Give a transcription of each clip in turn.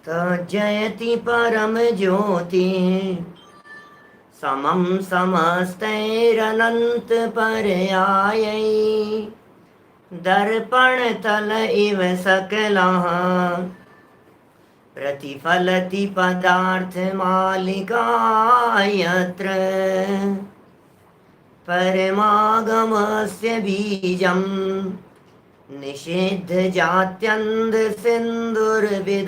त जयति परम ज्योति समम समस्तैरनंत पर्यायै दर्पण तल इव सकलः प्रतिफलति पदार्थ मालिका यत्र परमागमस्य बीजम् निषिद्ध जात्यन्ध सिन्दुर्विधानम्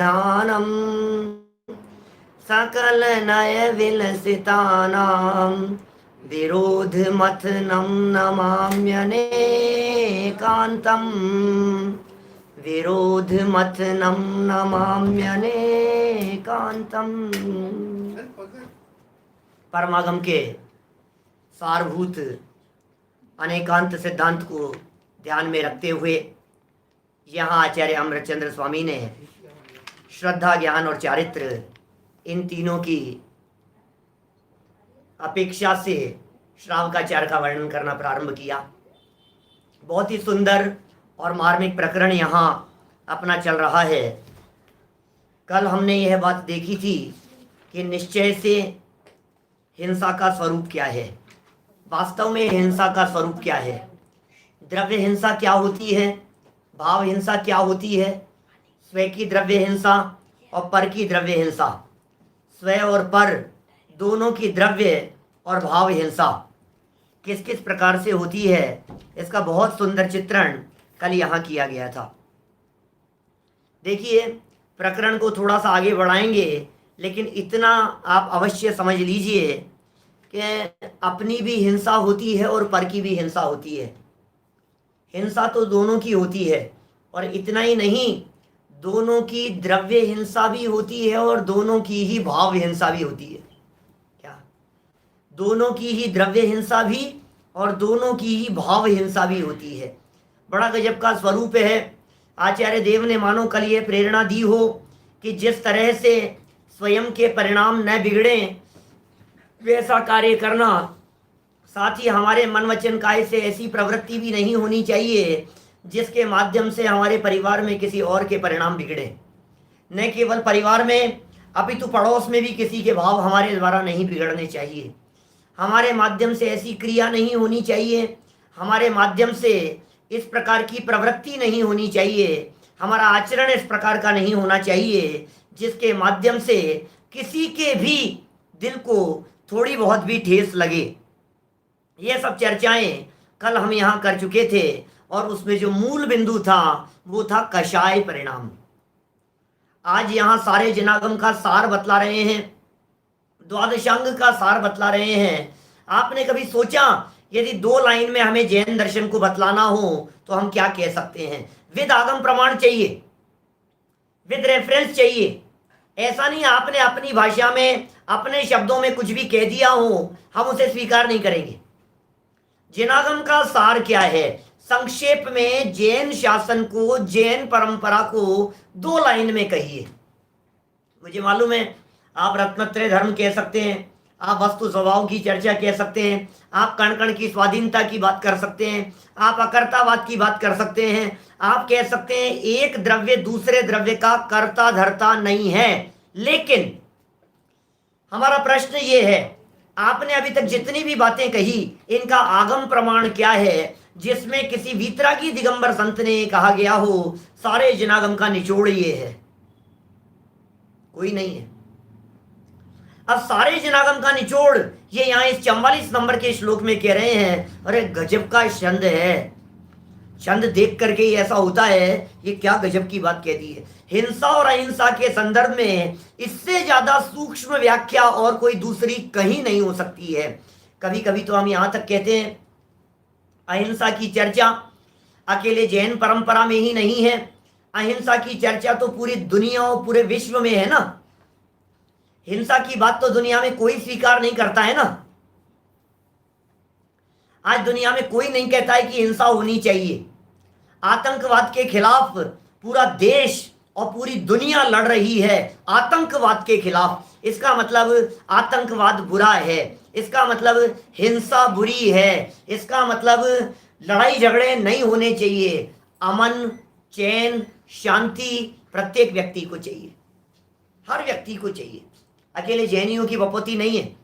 सकल नय विलसितानां विरोध मथनं नमाम्यनेकान्तम् विरोध मथनं नमाम्यनेकान्तम्। परमागम के सारभूत अनेकांत सिद्धांत को ध्यान में रखते हुए यहाँ आचार्य अमृतचंद्र स्वामी ने श्रद्धा, ज्ञान और चारित्र इन तीनों की अपेक्षा से श्रावकाचार का वर्णन करना प्रारंभ किया। बहुत ही सुंदर और मार्मिक प्रकरण यहाँ अपना चल रहा है। कल हमने यह बात देखी थी कि निश्चय से हिंसा का स्वरूप क्या है। वास्तव में हिंसा का स्वरूप क्या है? द्रव्य हिंसा क्या होती है, भाव हिंसा क्या होती है, स्व की द्रव्य हिंसा और पर की द्रव्य हिंसा, स्व और पर दोनों की द्रव्य और भाव हिंसा किस किस प्रकार से होती है, इसका बहुत सुंदर चित्रण कल यहाँ किया गया था। देखिए, प्रकरण को थोड़ा सा आगे बढ़ाएंगे, लेकिन इतना आप अवश्य समझ लीजिए कि अपनी भी हिंसा होती है और पर की भी हिंसा होती है। हिंसा तो दोनों की होती है, और इतना ही नहीं, दोनों की द्रव्य हिंसा भी होती है और दोनों की ही भाव हिंसा भी होती है। क्या? दोनों की ही द्रव्य हिंसा भी और दोनों की ही भाव हिंसा भी होती है। बड़ा गजब का स्वरूप है। आचार्य देव ने मानो कल ये प्रेरणा दी हो कि जिस तरह से स्वयं के परिणाम न बिगड़ें वैसा कार्य करना, साथ ही हमारे मन वचन काय से ऐसी प्रवृत्ति भी नहीं होनी चाहिए जिसके माध्यम से हमारे परिवार में किसी और के परिणाम बिगड़े। न केवल परिवार में, अपितु पड़ोस में भी किसी के भाव हमारे द्वारा नहीं बिगड़ने चाहिए। हमारे माध्यम से ऐसी क्रिया नहीं होनी चाहिए, हमारे माध्यम से इस प्रकार की प्रवृत्ति नहीं होनी चाहिए, हमारा आचरण इस प्रकार का नहीं होना चाहिए जिसके माध्यम से किसी के भी दिल को थोड़ी बहुत भी ठेस लगे। ये सब चर्चाएं कल हम यहाँ कर चुके थे, और उसमें जो मूल बिंदु था वो था कषाय परिणाम। आज यहाँ सारे जनागम का सार बतला रहे हैं, द्वादशांग का सार बतला रहे हैं। आपने कभी सोचा यदि 2 लाइन में हमें जैन दर्शन को बतलाना हो तो हम क्या कह सकते हैं? विद आगम प्रमाण चाहिए, विद रेफरेंस चाहिए। ऐसा नहीं आपने अपनी भाषा में अपने शब्दों में कुछ भी कह दिया हो, हम उसे स्वीकार नहीं करेंगे। जिनागम का सार क्या है? संक्षेप में जैन शासन को, जैन परंपरा को 2 लाइन में कहिए। मुझे मालूम है आप रत्नत्रय धर्म कह सकते हैं, आप वस्तु स्वभाव की चर्चा कह सकते हैं, आप कण कण की स्वाधीनता की बात कर सकते हैं, आप अकर्तावाद की बात कर सकते हैं, आप कह सकते हैं एक द्रव्य दूसरे द्रव्य का कर्ता धर्ता नहीं है। लेकिन हमारा प्रश्न ये है, आपने अभी तक जितनी भी बातें कही इनका आगम प्रमाण क्या है जिसमें किसी वीतरागी दिगंबर संत ने कहा गया हो सारे जनागम का निचोड़ ये है? कोई नहीं है। अब सारे जनागम का निचोड़ ये यहाँ इस 44 नंबर के श्लोक में कह रहे हैं। अरे गजब का छंद है, छंद देख करके ही ऐसा होता है ये क्या गजब की बात कह दी है। हिंसा और अहिंसा के संदर्भ में इससे ज्यादा सूक्ष्म व्याख्या और कोई दूसरी कहीं नहीं हो सकती है। कभी कभी तो हम यहाँ तक कहते हैं अहिंसा की चर्चा अकेले जैन परंपरा में ही नहीं है, अहिंसा की चर्चा तो पूरी दुनिया और पूरे विश्व में है ना। हिंसा की बात तो दुनिया में कोई स्वीकार नहीं करता है ना। आज दुनिया में कोई नहीं कहता है कि हिंसा होनी चाहिए। आतंकवाद के खिलाफ पूरा देश और पूरी दुनिया लड़ रही है, आतंकवाद के खिलाफ। इसका मतलब आतंकवाद बुरा है, इसका मतलब हिंसा बुरी है, इसका मतलब लड़ाई झगड़े नहीं होने चाहिए। अमन, चैन, शांति प्रत्येक व्यक्ति को चाहिए, हर व्यक्ति को चाहिए। अकेले जैनियों की बपौती नहीं है,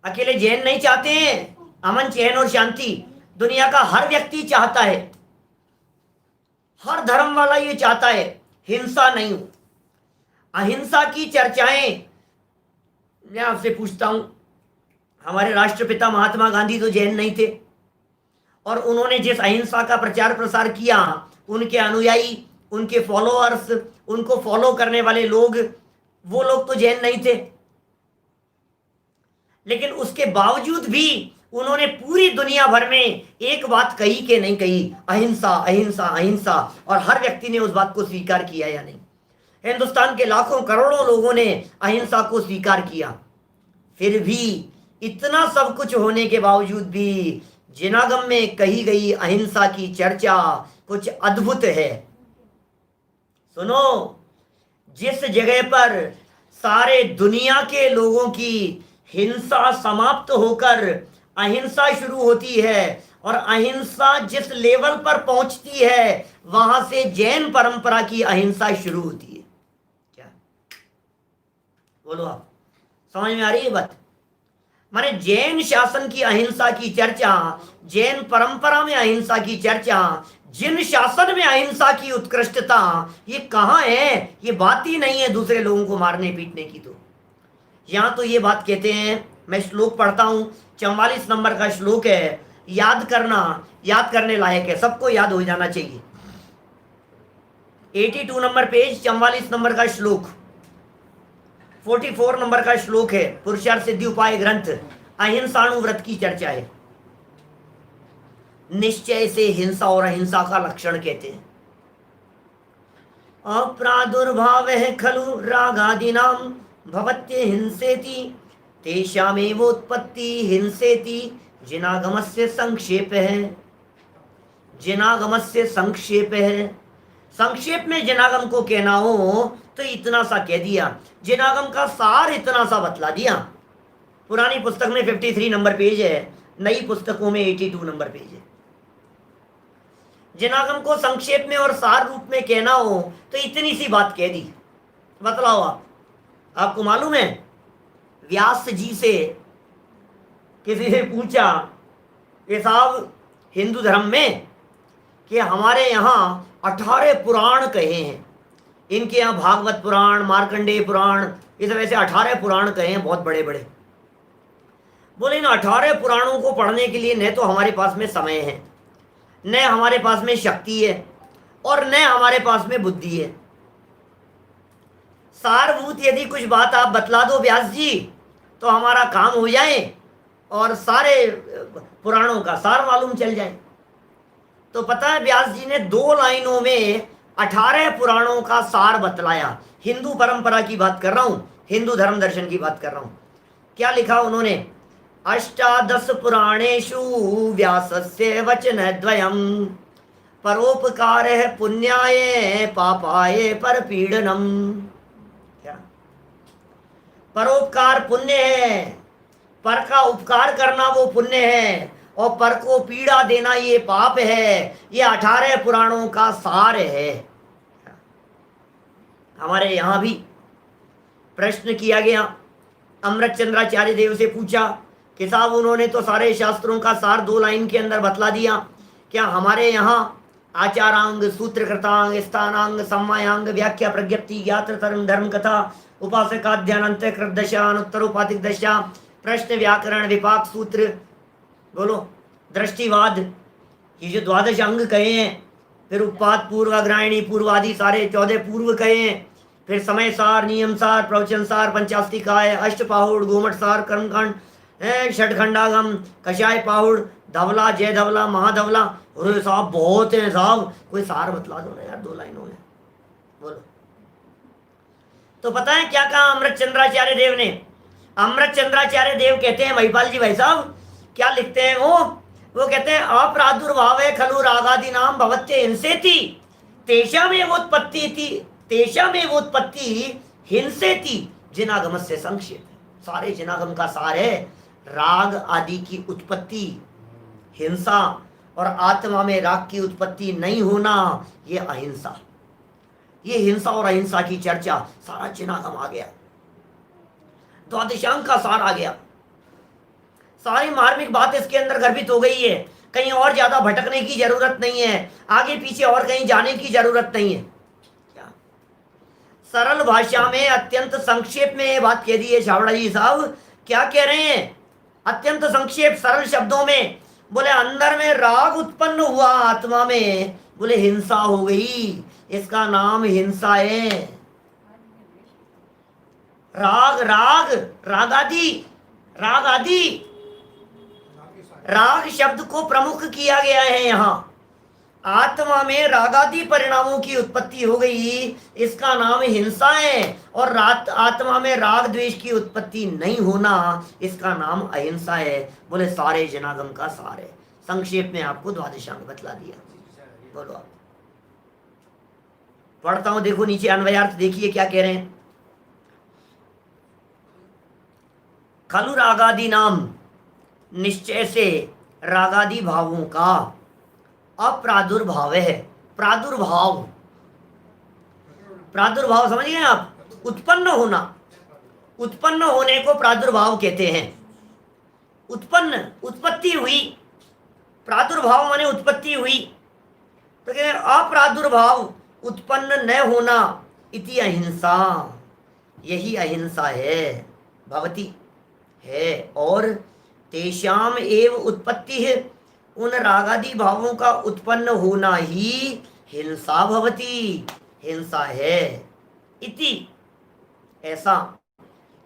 अकेले जैन नहीं चाहते हैं अमन, चैन और शांति। दुनिया का हर व्यक्ति चाहता है, हर धर्म वाला ये चाहता है, हिंसा नहीं हो। अहिंसा की चर्चाएं, मैं आपसे पूछता हूं, हमारे राष्ट्रपिता महात्मा गांधी तो जैन नहीं थे, और उन्होंने जिस अहिंसा का प्रचार प्रसार किया, उनके अनुयायी, उनके फॉलोअर्स, उनको फॉलो करने वाले लोग, वो लोग तो जैन नहीं थे। लेकिन उसके बावजूद भी उन्होंने पूरी दुनिया भर में एक बात कही कि नहीं कही, अहिंसा अहिंसा अहिंसा, और हर व्यक्ति ने उस बात को स्वीकार किया या नहीं? हिंदुस्तान के लाखों करोड़ों लोगों ने अहिंसा को स्वीकार किया। फिर भी इतना सब कुछ होने के बावजूद भी जिनागम में कही गई अहिंसा की चर्चा कुछ अद्भुत है। सुनो, जिस जगह पर सारे दुनिया के लोगों की हिंसा समाप्त होकर अहिंसा शुरू होती है, और अहिंसा जिस लेवल पर पहुंचती है, वहां से जैन परंपरा की अहिंसा शुरू होती है। क्या बोलो आप, समझ में आ रही है बात? माने जैन शासन की अहिंसा की चर्चा, जैन परंपरा में अहिंसा की चर्चा, जिन शासन में अहिंसा की उत्कृष्टता, ये कहां है? ये बात ही नहीं है दूसरे लोगों को मारने पीटने की। तो यहां तो ये बात कहते हैं, मैं श्लोक पढ़ता हूं, 44 नंबर का श्लोक है, याद करना, याद करने लायक है, सबको याद हो जाना चाहिए। 82 नंबर पेज, 44 नंबर का श्लोक, 44 नंबर का श्लोक है, पुरुषार्थ सिद्धि उपाय ग्रंथ, अहिंसाणुव्रत की चर्चा है। निश्चय से हिंसा और अहिंसा का लक्षण कहते हैं। अप्रादुर्भाव है खलु रागादीनाम भवत्य हिंसेति, तेषामेवोत्पत्ति हिंसेति, जिनागमस्य संक्षेप है। जिनागमस्य संक्षेप है। संक्षेप में जिनागम को कहना हो तो इतना सा कह दिया, जिनागम का सार इतना सा बतला दिया। पुरानी पुस्तक में 53 नंबर पेज है, नई पुस्तकों में 82 नंबर पेज है। जिनागम को संक्षेप में और सार रूप में कहना हो तो इतनी सी बात कह दी। बतलाओ आप, आपको मालूम है, व्यास जी से किसी ने पूछा कि साहब हिंदू धर्म में कि हमारे यहाँ 18 पुराण कहे हैं, इनके यहाँ भागवत पुराण, मार्कंडेय पुराण, इस तरह से 18 पुराण कहे हैं, बहुत बड़े बड़े। बोले इन 18 पुराणों को पढ़ने के लिए न तो हमारे पास में समय है, न हमारे पास में शक्ति है, और न हमारे पास में बुद्धि है। सारभूत यदि कुछ बात आप बतला दो व्यास जी तो हमारा काम हो जाए और सारे पुराणों का सार मालूम चल जाए। तो पता है व्यास जी ने 2 लाइनों में 18 पुराणों का सार बतलाया। हिंदू परंपरा की बात कर रहा हूं, हिंदू धर्म दर्शन की बात कर रहा हूं। क्या लिखा उन्होंने? 18 पुराणेषु व्यासस्य वचनद्वयम् परोपकारः पुण्याय पापाय परपीडनम्। क्या? परोपकार पुण्य है, पर का उपकार करना वो पुण्य है, और पर को पीड़ा देना ये पाप है। ये 18 पुराणों का सार है। हमारे यहां भी प्रश्न किया गया, अमृत चंद्राचार्य देव से पूछा कि साहब उन्होंने तो सारे शास्त्रों का सार 2 लाइन के अंदर बतला दिया, क्या हमारे यहाँ आचारांग, सूत्रकृतांग, स्थानांग, सम्मायांग, व्याख्या, प्रज्ञप्ति, ज्ञात धर्म कथा, उपासकाध्यान, अंतःकृत दशा, अनुत्तरोपाधिक दशा, प्रश्न, व्याकरण, विपाक, सूत्र, बोलो, दृष्टिवाद, ये जो 12 अंग कहे हैं, फिर उत्पाद, पूर्व, अग्रायणी, पूर्वादि सारे 14 पूर्व कहे हैं, फिर समय सार, नियम सार, प्रवचन सार, पंचास्तिकाय, अष्टपाहुड़, गोमठ सार, कर्मकांड, षटखंडागम, कषाय पाहुड़, धवला, जय धवला, महाधवला। अरे साहब बहुत है साहब, कोई सार बतला दो ना यार 2 लाइनों में, बोलो। तो पता है क्या कहा अमृत चंद्राचार्य देव ने? अमृत चंद्राचार्य देव कहते हैं, महिपाल जी भाई साहब क्या लिखते हैं वो कहते हैं, अप्रादुर्भाव खलु रागादि नाम भवत्य हिंसेति, तेषामेवोत्पत्ति हिंसेति, जिनागमस्य संक्षेप। सारे जिनागम का सार है राग आदि की उत्पत्ति, हिंसा और आत्मा में राग की उत्पत्ति नहीं होना, ये अहिंसा। ये हिंसा और अहिंसा की चर्चा, सारा चिनागम आ गया, द्वादशांग का सार आ गया, सारी मार्मिक बात इसके अंदर गर्भित हो गई है। कहीं और ज्यादा भटकने की जरूरत नहीं है, आगे पीछे और कहीं जाने की जरूरत नहीं है। क्या सरल भाषा में अत्यंत संक्षेप में ये बात कह दी है छाबड़ा जी साहब। क्या कह रहे हैं? अत्यंत संक्षेप सरल शब्दों में बोले, अंदर में राग उत्पन्न हुआ आत्मा में, बोले हिंसा हो गई, इसका नाम हिंसा है। राग राग रागादि, राग आदि, राग शब्द को प्रमुख किया गया है। यहां आत्मा में रागादि परिणामों की उत्पत्ति हो गई, इसका नाम हिंसा है। और आत्मा में राग द्वेष की उत्पत्ति नहीं होना, इसका नाम अहिंसा है। बोले सारे जनागम का सार है। संक्षेप में आपको द्वादशांग बतला दिया। बोलो आप। पढ़ता हूं, देखो नीचे अन्वयार्थ देखिए क्या कह रहे हैं। खलु रागादि नाम निश्चय से रागादि भावों का अप्रादुर्भाव है। प्रादुर्भाव, प्रादुर्भाव समझ गए आप? उत्पन्न होना, उत्पन्न होने को प्रादुर्भाव कहते हैं। उत्पन्न, उत्पत्ति हुई, प्रादुर्भाव माने उत्पत्ति हुई। तो कहते हैं अप्रादुर्भाव, उत्पन्न न होना, इति अहिंसा, यही अहिंसा है। भवती है, और तेषाम एव उत्पत्ति है, उन रागादि भावों का उत्पन्न होना ही हिंसा भवती, हिंसा है। इति, ऐसा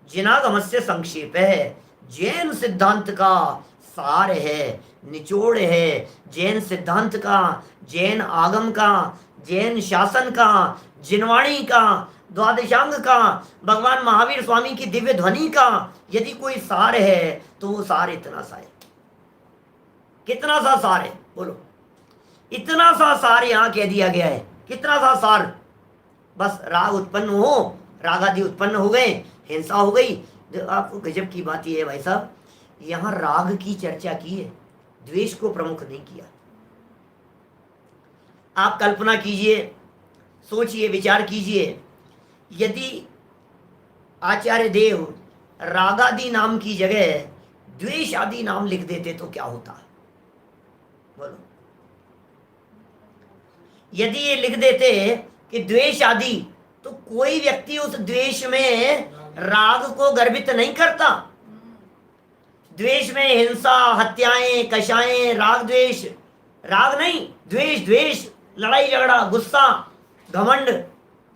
जिनागमस्य संक्षेप है, जैन सिद्धांत का सार है, निचोड़ है। जैन सिद्धांत का, जैन आगम का, जैन शासन का, जिनवाणी का, द्वादशांग का, भगवान महावीर स्वामी की दिव्य ध्वनि का यदि कोई सार है तो वो सार इतना सा है। कितना सा सार है? बोलो। इतना सा सार यहां कह दिया गया है। कितना सा सार? बस राग उत्पन्न हो, राग आदि उत्पन्न हो गए, हिंसा हो गई। आपको गजब की बात यह है भाई साहब, यहां राग की चर्चा की है, द्वेष को प्रमुख नहीं किया। आप कल्पना कीजिए, सोचिए, विचार कीजिए, यदि आचार्य देव रागादि नाम की जगह द्वेष आदि नाम लिख देते तो क्या होता? बोलो। यदि ये लिख देते कि द्वेष आदि, तो कोई व्यक्ति उस द्वेष में राग को गर्भित नहीं करता। द्वेष में हिंसा, हत्याएं, कषाएं, राग द्वेष, राग नहीं, द्वेष, द्वेष, लड़ाई झगड़ा, गुस्सा, घमंड,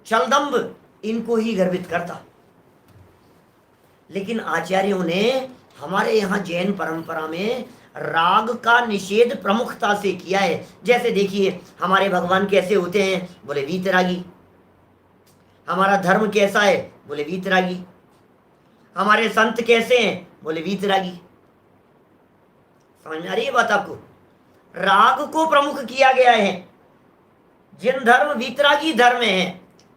छलदंभ, इनको ही गर्भित करता। लेकिन आचार्यों ने हमारे यहाँ जैन परंपरा में राग का निषेध प्रमुखता से किया है। जैसे देखिए, हमारे भगवान कैसे होते हैं? बोले वीतरागी। हमारा धर्म कैसा है? बोले वीतरागी। हमारे संत कैसे हैं? बोले वीतरागी। समझ में आ रही है बात आपको? राग को प्रमुख किया गया है। जिन धर्म वीतरागी धर्म है,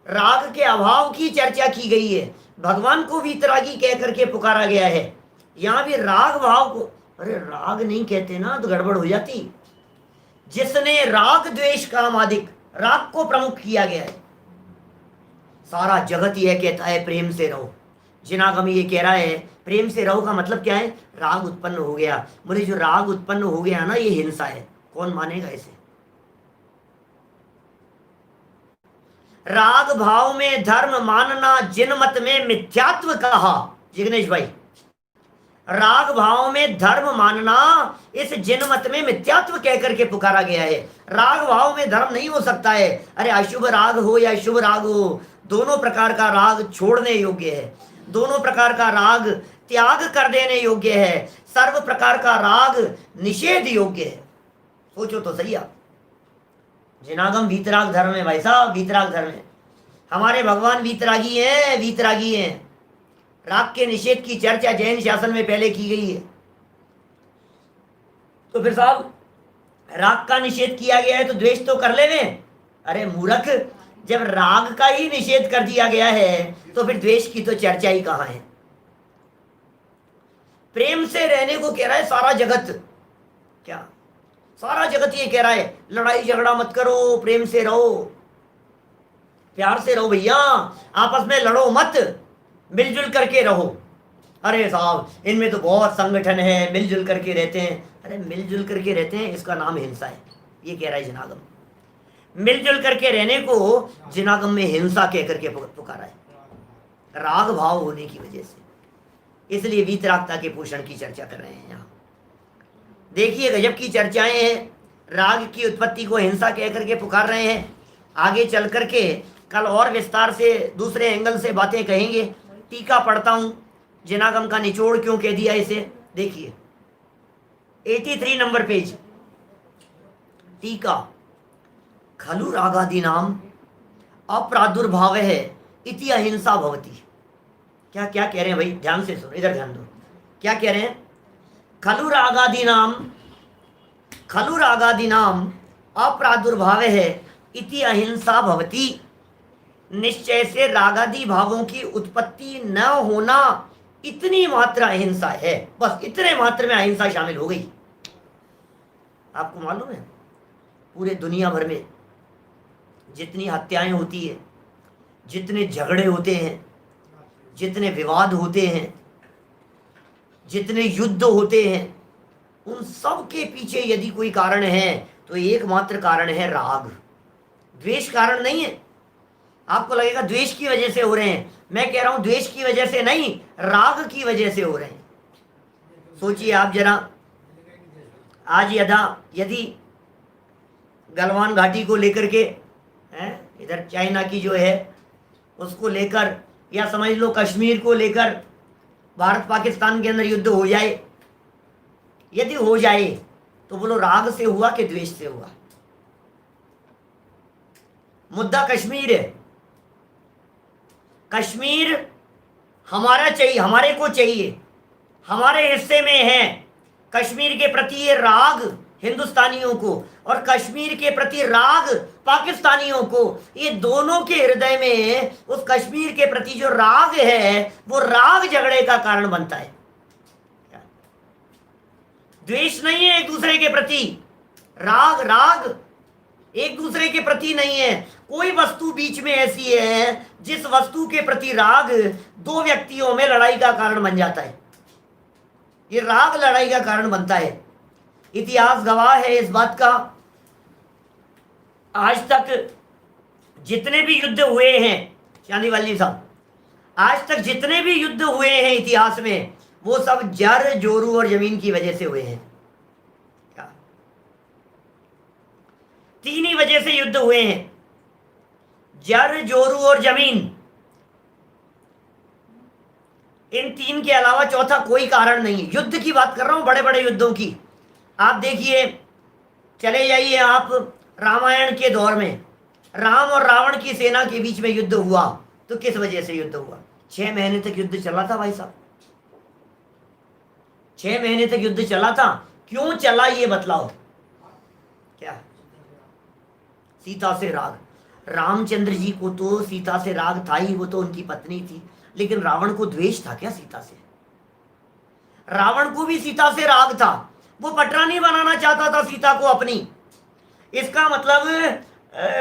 राग के अभाव की चर्चा की गई है, भगवान को वीतरागी कह करके पुकारा गया है। यहां भी राग भाव को, अरे राग नहीं कहते ना तो गड़बड़ हो जाती। जिसने राग द्वेष कामादिक, राग को प्रमुख किया गया है। सारा जगत यह कहता है प्रेम से रहो, जिनागम ये कह रहा है प्रेम से रहो का मतलब क्या है? राग उत्पन्न हो गया। बोले जो राग उत्पन्न हो गया ना, ये हिंसा है। कौन मानेगा इसे? राग भाव में धर्म मानना जिन मत में मिथ्यात्व कहा, जिग्नेश भाई, राग भाव में धर्म मानना इस जिन मत में मिथ्यात्व कहकर के पुकारा गया है। राग भाव में धर्म नहीं हो सकता है। अरे अशुभ राग हो या शुभ राग हो, दोनों प्रकार का राग छोड़ने योग्य है, दोनों प्रकार का राग त्याग कर देने योग्य है, सर्व प्रकार का राग निषेध योग्य है। सोचो तो सही आप। जिनागम वीतराग धर्म है भाई साहब, वीतराग धर्म है। हमारे भगवान वीतरागी हैं, वीतरागी हैं। राग के निषेध की चर्चा जैन शासन में पहले की गई है। तो फिर साहब राग का निषेध किया गया है तो द्वेष तो कर लेवे। अरे मूर्ख, जब राग का ही निषेध कर दिया गया है तो फिर द्वेष की तो चर्चा ही कहां है? प्रेम से रहने को कह रहा है सारा जगत। क्या सारा जगत ये कह रहा है लड़ाई झगड़ा मत करो, प्रेम से रहो, प्यार से रहो भैया, आपस में लड़ो मत, मिलजुल करके रहो। अरे साहब इनमें तो बहुत संगठन है, मिलजुल करके रहते हैं। अरे मिलजुल करके रहते हैं, इसका नाम हिंसा है, ये कह रहा है जिनागम। मिलजुल करके रहने को जिनागम में हिंसा कह करके पुकारा है, राग भाव होने की वजह से। इसलिए वीतरागता के पोषण की चर्चा कर रहे हैं यहाँ। देखिए गजब की चर्चाएं हैं, राग की उत्पत्ति को हिंसा कह करके पुकार रहे हैं। आगे चल करके कल और विस्तार से दूसरे एंगल से बातें कहेंगे। टीका पढ़ता हूं, जिनागम का निचोड़ क्यों कह दिया इसे, देखिए 83 नंबर पेज, टीका। खलु रागादि नाम अप्रादुर्भाव है इति अहिंसा भवति। क्या क्या कह रहे हैं भाई, ध्यान से सुनो, इधर ध्यान दो। क्या कह रहे हैं? खलु रागादि नाम अप्रादुर्भाव है इति अहिंसा भवति। निश्चय से रागादि भावों की उत्पत्ति न होना इतनी मात्र अहिंसा है, बस इतने मात्र में अहिंसा शामिल हो गई। आपको मालूम है पूरे दुनिया भर में जितनी हत्याएं होती है, जितने झगड़े होते हैं, जितने विवाद होते हैं, जितने युद्ध होते हैं, उन सब के पीछे यदि कोई कारण है तो एकमात्र कारण है राग। द्वेष कारण नहीं है। आपको लगेगा द्वेष की वजह से हो रहे हैं, मैं कह रहा हूं द्वेष की वजह से नहीं, राग की वजह से हो रहे हैं। सोचिए आप जरा, आज यदि गलवान घाटी को लेकर के इधर चाइना की जो है उसको लेकर, या समझ लो कश्मीर को लेकर भारत पाकिस्तान के अंदर युद्ध हो जाए, यदि हो जाए तो बोलो राग से हुआ कि द्वेष से हुआ? मुद्दा कश्मीर है। कश्मीर हमारा चाहिए, हमारे को चाहिए, हमारे हिस्से में है। कश्मीर के प्रति ये राग हिंदुस्तानियों को और कश्मीर के प्रति राग पाकिस्तानियों को, ये दोनों के हृदय में उस कश्मीर के प्रति जो राग है वो राग झगड़े का कारण बनता है। द्वेष नहीं है एक दूसरे के प्रति, राग एक दूसरे के प्रति नहीं है। कोई वस्तु बीच में ऐसी है जिस वस्तु के प्रति राग दो व्यक्तियों में लड़ाई का कारण बन जाता है, ये राग लड़ाई का कारण बनता है। इतिहास गवाह है इस बात का। आज तक जितने भी युद्ध हुए हैं, चांदीवाली साहब, आज तक जितने भी युद्ध हुए हैं इतिहास में, वो सब जर जोरू और जमीन की वजह से हुए हैं। तीन ही वजह से युद्ध हुए हैं, जर जोरू और जमीन। इन तीन के अलावा चौथा कोई कारण नहीं। युद्ध की बात कर रहा हूं, बड़े बड़े युद्धों की। आप देखिए, चले जाइए आप रामायण के दौर में, राम और रावण की सेना के बीच में युद्ध हुआ तो किस वजह से युद्ध हुआ? 6 महीने तक युद्ध चला था भाई साहब, 6 महीने तक युद्ध चला था। क्यों चला ये बतलाओ? क्या? सीता से राग। रामचंद्र जी को तो सीता से राग था ही, वो तो उनकी पत्नी थी, लेकिन रावण को द्वेष था क्या सीता से? रावण को भी सीता से राग था, वो पटरानी बनाना चाहता था सीता को अपनी। इसका मतलब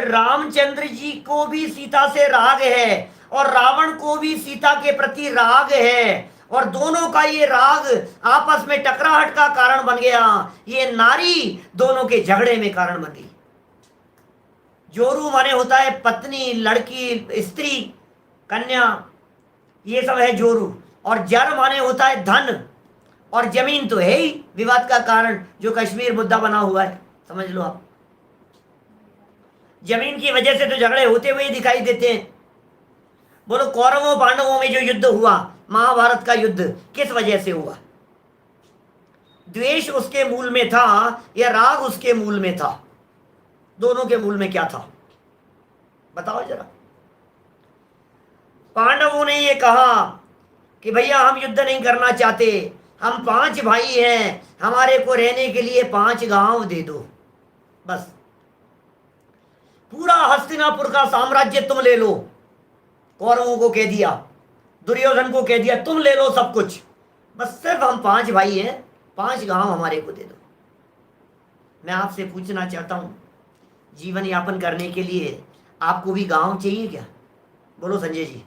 रामचंद्र जी को भी सीता से राग है और रावण को भी सीता के प्रति राग है, और दोनों का ये राग आपस में टकराहट का कारण बन गया। ये नारी दोनों के झगड़े में कारण बन गई। जोरू माने होता है पत्नी, लड़की, स्त्री, कन्या, ये सब है जोरू। और जर माने होता है धन, और जमीन तो है ही विवाद का कारण, जो कश्मीर मुद्दा बना हुआ है, समझ लो आप। जमीन की वजह से तो झगड़े होते हुए दिखाई देते हैं। बोलो कौरवों पांडवों में जो युद्ध हुआ, महाभारत का युद्ध, किस वजह से हुआ? द्वेष उसके मूल में था या राग उसके मूल में था? दोनों के मूल में क्या था बताओ जरा। पांडवों ने ये कहा कि भैया हम युद्ध नहीं करना चाहते, हम 5 भाई हैं, हमारे को रहने के लिए 5 गांव दे दो, बस पूरा हस्तिनापुर का साम्राज्य तुम ले लो। कौरवों को कह दिया, दुर्योधन को कह दिया तुम ले लो सब कुछ, बस सिर्फ हम 5 भाई हैं, 5 गांव हमारे को दे दो। मैं आपसे पूछना चाहता हूँ, जीवन यापन करने के लिए आपको भी गांव चाहिए क्या? बोलो संजय जी,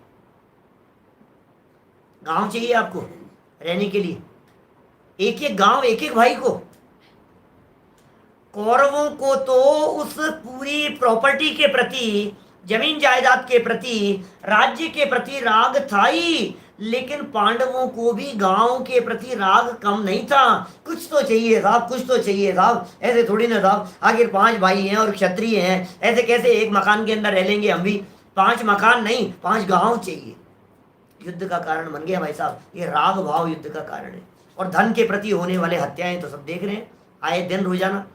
गांव चाहिए आपको रहने के लिए? एक एक गांव, एक एक भाई को। कौरवों को तो उस पूरी प्रॉपर्टी के प्रति, जमीन जायदाद के प्रति, राज्य के प्रति राग था ही, लेकिन पांडवों को भी गांव के प्रति राग कम नहीं था। कुछ तो चाहिए साहब, कुछ तो चाहिए साहब, ऐसे थोड़ी ना साहब, आखिर 5 भाई हैं और क्षत्रिय हैं, ऐसे कैसे एक मकान के अंदर रह लेंगे हम भी? 5 मकान नहीं, 5 गांव चाहिए। युद्ध का कारण बन गया भाई साहब, ये राग भाव युद्ध का कारण है। और धन के प्रति होने वाले हत्याएं तो सब देख रहे हैं, आए दिन रोजाना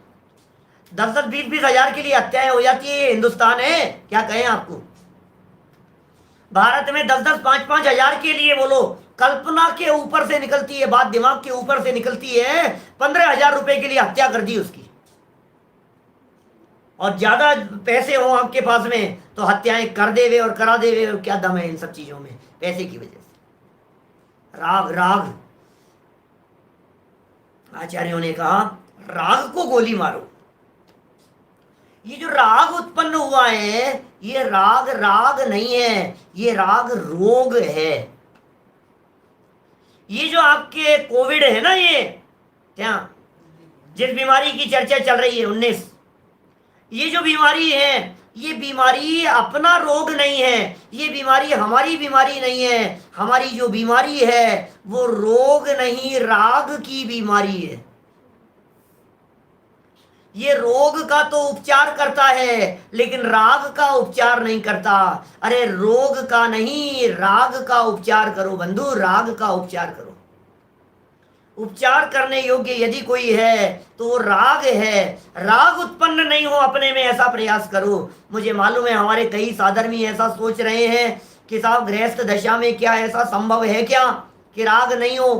10-10, 20-20 हजार के लिए हत्याएं हो जाती है। ये हिंदुस्तान है, क्या कहें आपको? भारत में 10-10, 5-5 हजार के लिए, बोलो, कल्पना के ऊपर से निकलती है बात, दिमाग के ऊपर से निकलती है। 15,000 रुपए के लिए हत्या कर दी उसकी। और ज्यादा पैसे हो आपके पास में तो हत्याएं कर देवे और करा देवे। और क्या दम है इन सब चीजों में? पैसे की वजह से राग, राग। आचार्यों ने कहा राग को गोली मारो। ये जो राग उत्पन्न हुआ है, ये राग राग नहीं है, ये राग रोग है। ये जो आपके कोविड है ना, ये क्या, जिस बीमारी की चर्चा चल रही है 19, ये जो बीमारी है, ये बीमारी अपना रोग नहीं है, ये बीमारी हमारी बीमारी नहीं है। हमारी जो बीमारी है वो रोग नहीं, राग की बीमारी है। ये रोग का तो उपचार करता है, लेकिन राग का उपचार नहीं करता। अरे रोग का नहीं, राग का उपचार करो बंधु, राग का उपचार करो। उपचार करने योग्य यदि कोई है तो वो राग है। राग उत्पन्न नहीं हो अपने में, ऐसा प्रयास करो। मुझे मालूम है हमारे कई साधर्मी ऐसा सोच रहे हैं कि साहब गृहस्थ दशा में क्या ऐसा संभव है क्या कि राग नहीं हो?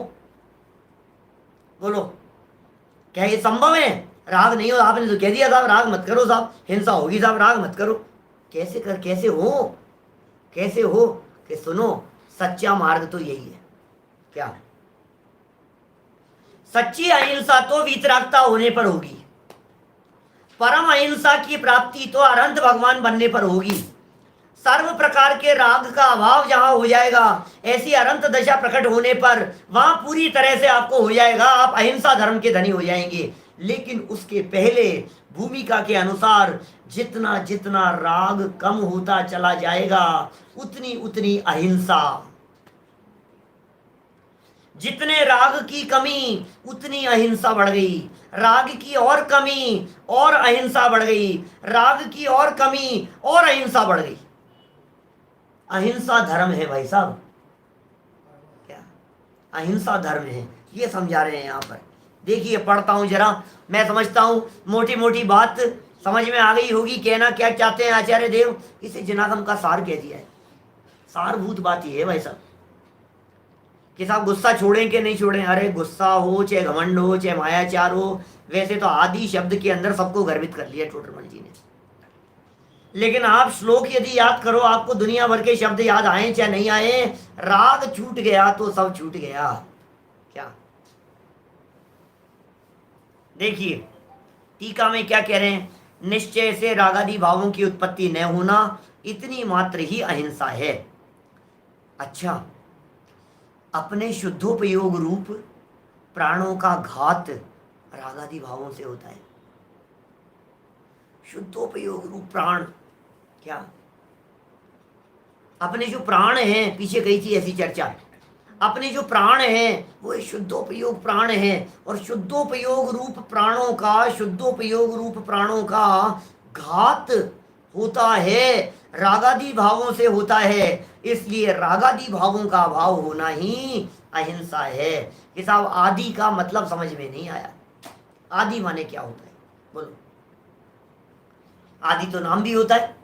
बोलो, क्या ये संभव है? राग नहीं हो, आपने तो कह दिया साहब राग मत करो साहब, हिंसा होगी साहब, राग मत करो। कैसे हो कि सुनो, सच्चा मार्ग तो यही है। क्या? सच्ची अहिंसा तो वीतरागता होने पर होगी। परम अहिंसा की प्राप्ति तो अनंत भगवान बनने पर होगी। सर्व प्रकार के राग का अभाव जहां हो जाएगा, ऐसी अनंत दशा प्रकट होने पर वहां पूरी तरह से आपको हो जाएगा, आप अहिंसा धर्म के धनी हो जाएंगे। लेकिन उसके पहले भूमिका के अनुसार जितना जितना राग कम होता चला जाएगा, उतनी उतनी अहिंसा। जितने राग की कमी उतनी अहिंसा बढ़ गई, राग की और कमी और अहिंसा बढ़ गई, राग की और कमी और अहिंसा बढ़ गई। अहिंसा धर्म है भाई साहब, क्या अहिंसा धर्म है, ये समझा रहे हैं यहाँ पर। देखिए पढ़ता हूं जरा, मैं समझता हूं मोटी मोटी बात समझ में आ गई होगी। कहना क्या चाहते हैं आचार्य देव, इसे जनागम का सार कह दिया है। सारभूत बात ये है भाई साहब कि साहब गुस्सा छोड़ें कि नहीं छोड़ें। अरे गुस्सा हो, चाहे घमंड हो, चाहे मायाचार हो, वैसे तो आदि शब्द के अंदर सबको गर्वित कर लिया टोटरमल जी ने। लेकिन आप श्लोक यदि याद करो, आपको दुनिया भर के शब्द याद आए चाहे नहीं आए, राग छूट गया तो सब छूट गया। क्या? देखिए टीका में क्या कह रहे हैं, निश्चय से रागादि भावों की उत्पत्ति न होना, इतनी मात्र ही अहिंसा है। अच्छा, अपने शुद्धोपयोग रूप प्राणों का घात रागादि भावों से होता है। शुद्धोपयोग रूप प्राण, क्या अपने जो प्राण हैं, पीछे कही थी ऐसी चर्चा, अपने जो प्राण हैं वो शुद्धोपयोग प्राण हैं, और शुद्धोपयोग रूप प्राणों का, शुद्धोपयोग रूप प्राणों का घात होता है, रागादि भावों से होता है। इसलिए रागादि भावों का अभाव होना ही अहिंसा है। कि साहब आदि का मतलब समझ में नहीं आया। आदि माने क्या होता है? बोलो। आदि तो नाम भी होता है,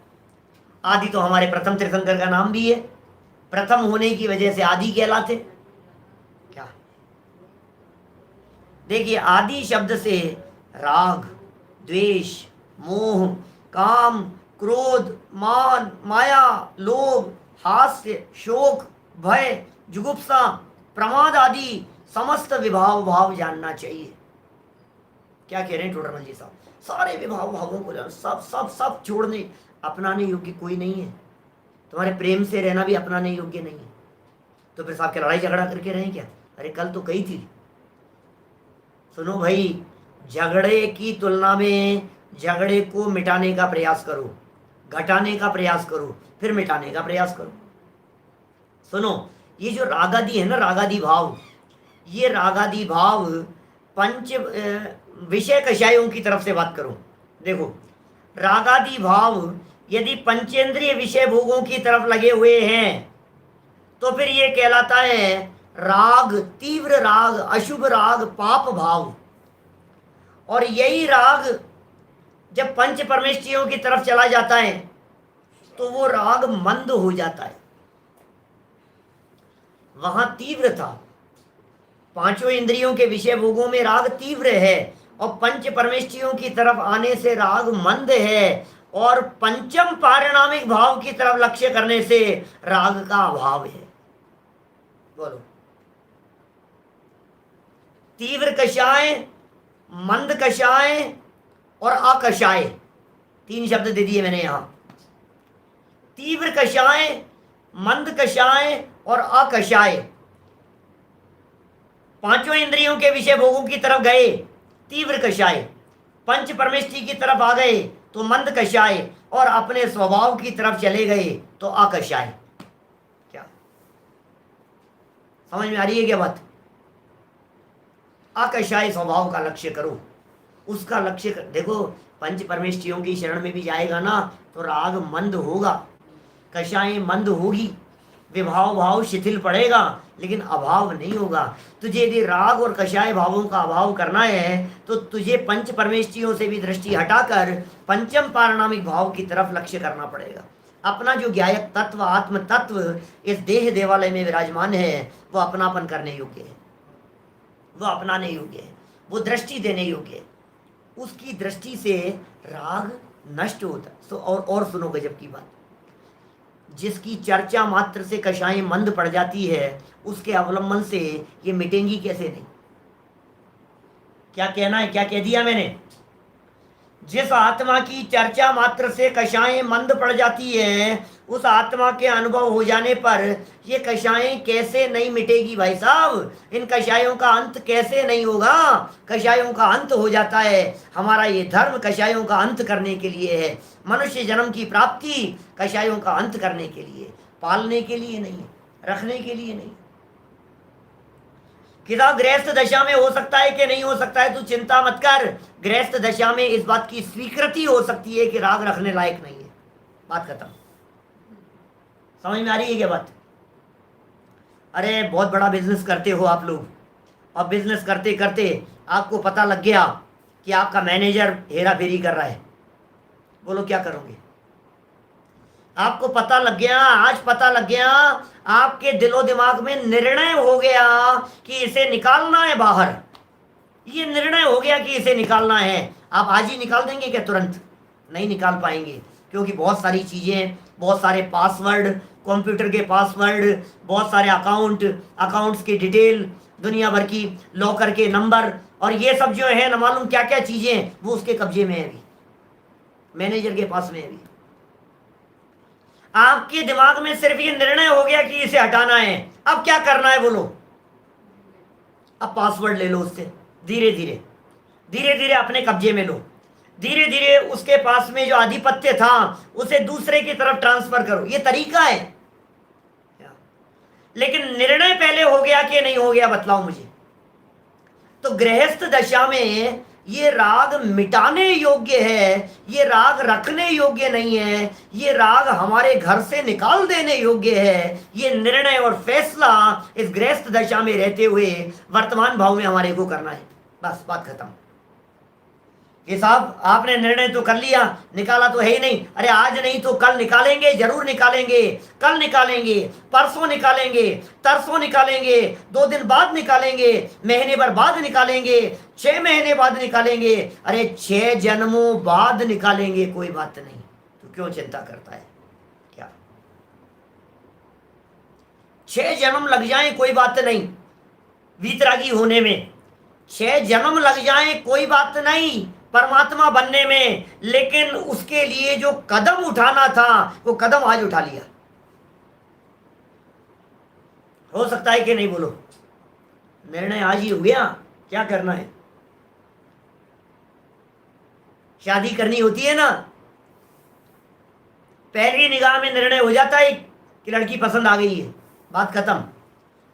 आदि तो हमारे प्रथम तीर्थंकर का नाम भी है, प्रथम होने की वजह से आदि कहलाते। क्या? देखिए आदि शब्द से राग, द्वेष, मोह, काम, क्रोध, मान, माया, लोभ, हास्य, शोक, भय, जुगुप्सा, प्रमाद आदि समस्त विभाव भाव जानना चाहिए। क्या कह रहे हैं टोडरमल जी साहब? सारे विभाव भावों को जानो, सब सब सब छोड़ने, अपनाने योग्य कोई नहीं है। तुम्हारे प्रेम से रहना भी अपनाने योग्य नहीं है। तो फिर साहब के लड़ाई झगड़ा करके रहें क्या? अरे कल तो कही थी। सुनो भाई, झगड़े की तुलना में झगड़े को मिटाने का प्रयास करो, घटाने का प्रयास करो, फिर मिटाने का प्रयास करो। सुनो, ये जो रागादि है ना, रागादि भाव, ये रागादि भाव पंच विषय कषायों की तरफ से बात करूं। देखो, रागादि भाव यदि पंचेंद्रिय विषय भोगों की तरफ लगे हुए हैं तो फिर ये कहलाता है राग, तीव्र राग, अशुभ राग, पाप भाव। और यही राग जब पंच परमेष्ठियों की तरफ चला जाता है तो वो राग मंद हो जाता है। वहां तीव्र था, पांचों इंद्रियों के विषय भोगों में राग तीव्र है, और पंच परमेष्ठियों की तरफ आने से राग मंद है, और पंचम पारिणामिक भाव की तरफ लक्ष्य करने से राग का अभाव है। बोलो, तीव्र कषाय, मंद कषाय और अकषाय, तीन शब्द दे दिए मैंने यहां। तीव्र कषाय, मंद कषाय और अकषाय, पांचों इंद्रियों के विषय भोगों की तरफ गए तीव्र कषाय, पंच परमेष्ठि की तरफ आ गए तो मंद कषाय, और अपने स्वभाव की तरफ चले गए तो अकषाय। क्या समझ में आ रही है क्या बात? अकषाय स्वभाव का लक्ष्य करो, उसका लक्ष्य कर। देखो, पंच परमेष्ठियों की शरण में भी जाएगा ना तो राग मंद होगा, कषाय मंद होगी, विभाव भाव शिथिल पड़ेगा, लेकिन अभाव नहीं होगा। तुझे यदि राग और कषाय भावों का अभाव करना है तो तुझे पंच परमेष्ठियों से भी दृष्टि हटाकर पंचम पारिणामिक भाव की तरफ लक्ष्य करना पड़ेगा। अपना जो ज्ञायक तत्व, आत्म तत्व इस देह देवालय में विराजमान है, वो अपनापन करने योग्य है, वो अपनाने योग्य है, वो दृष्टि देने योग्य है। उसकी दृष्टि से राग नष्ट होता है। तो और सुनो गजब की बात, जिसकी चर्चा मात्र से कषाय मंद पड़ जाती है, उसके अवलंबन से ये मिटेंगी कैसे नहीं? क्या कहना है, क्या कह दिया मैंने? जिस आत्मा की चर्चा मात्र से कषाय मंद पड़ जाती है, उस आत्मा के अनुभव हो जाने पर ये कषाय कैसे नहीं मिटेगी भाई साहब? इन कषायों का अंत कैसे नहीं होगा? कषायों का अंत हो जाता है। हमारा ये धर्म कषायों का अंत करने के लिए है। मनुष्य जन्म की प्राप्ति कषायों का अंत करने के लिए, पालने के लिए नहीं, रखने के लिए नहीं। किदा गृहस्थ दशा में हो सकता है कि नहीं हो सकता है, तू चिंता मत कर। गृहस्थ दशा में इस बात की स्वीकृति हो सकती है कि राग रखने लायक नहीं है, बात खत्म। समझ में आ रही है क्या बात? अरे बहुत बड़ा बिजनेस करते हो आप लोग, और बिजनेस करते करते आपको पता लग गया कि आपका मैनेजर हेरा फेरी कर रहा है। बोलो क्या करोगे? आपको पता लग गया, आज पता लग गया, आपके दिलो दिमाग में निर्णय हो गया कि इसे निकालना है बाहर। ये निर्णय हो गया कि इसे निकालना है। आप आज ही निकाल देंगे क्या? तुरंत नहीं निकाल पाएंगे, क्योंकि बहुत सारी चीजें, बहुत सारे पासवर्ड, कंप्यूटर के पासवर्ड, बहुत सारे अकाउंट्स की डिटेल, दुनिया भर की लॉकर के नंबर, और ये सब जो है न मालूम क्या क्या चीजें, वो उसके कब्जे में है अभी, मैनेजर के पास में है अभी। आपके दिमाग में सिर्फ ये निर्णय हो गया कि इसे हटाना है। अब क्या करना है बोलो? अब पासवर्ड ले लो उससे, धीरे धीरे अपने कब्जे में लो। धीरे धीरे उसके पास में जो आधिपत्य था उसे दूसरे की तरफ ट्रांसफर करो। ये तरीका है, लेकिन निर्णय पहले हो गया कि नहीं हो गया, बतलाओ मुझे। तो गृहस्थ दशा में ये राग मिटाने योग्य है, ये राग रखने योग्य नहीं है, ये राग हमारे घर से निकाल देने योग्य है। ये निर्णय और फैसला इस गृहस्थ दशा में रहते हुए वर्तमान भाव में हमारे को करना है। बस बात खत्म। ये साहब आपने निर्णय तो कर लिया, निकाला तो है ही नहीं। अरे आज नहीं तो कल निकालेंगे, जरूर निकालेंगे, कल निकालेंगे, परसों निकालेंगे, तरसों निकालेंगे, 2 दिन बाद निकालेंगे, महीने भर बाद निकालेंगे, 6 महीने बाद निकालेंगे। अरे 6 जन्मों बाद निकालेंगे, कोई बात नहीं। तो क्यों चिंता करता है? क्या 6 जन्म लग जाए कोई बात नहीं, वीतरागी होने में 6 जन्म लग जाए कोई बात नहीं, परमात्मा बनने में, लेकिन उसके लिए जो कदम उठाना था वो कदम आज उठा लिया। हो सकता है कि नहीं, बोलो? निर्णय आज ही हो गया, क्या करना है? शादी करनी होती है ना, पहली निगाह में निर्णय हो जाता है कि लड़की पसंद आ गई है, बात खत्म।